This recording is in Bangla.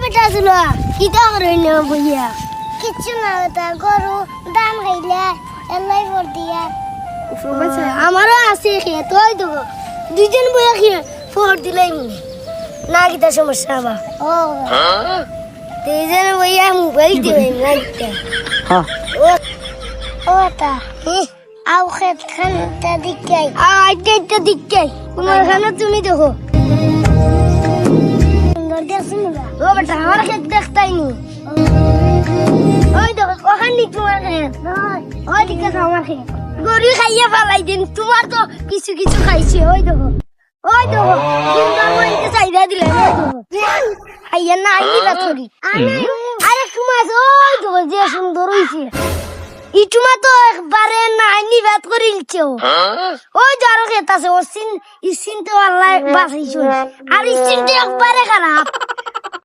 বেটা ছিল কিতা করে না বইয়া কিচ্ছু না তা গরু দাম খাইলে এলাই ভর দিয়া আমারও আছে খেয়ে তুই তো দুইজন বইয়া খেয়ে ফোর দিলাই না কিতা সমস্যা বা ও দুইজন বইয়া মোবাইল দিবে না কিতা ও তা আও খেত খানটা দিকাই আইটা দিকাই তোমার খানা তুমি দেখো সুন্দর দেখছি না ও বেটা আমার খেত দেখতাই নি ওই দেখো ওখানে তোমার খেত ওই দিকে আমার খেত গরু খাইয়া ফেলাই দিন তোমার তো কিছু কিছু খাইছে ওই দেখো সুন্দর মনকে চাইদা দিলে ওই দেখো খাইয়া না আইলা থরি আরে তোমার ওই দেখো যে সুন্দর হইছে ইটুমা তো একবারে নাইনি বাত করিলছে ওই যারো খেত আছে ও সিন তো আল্লাহ বাঁচাইছে আর ইসিন তো একবারে খারাপ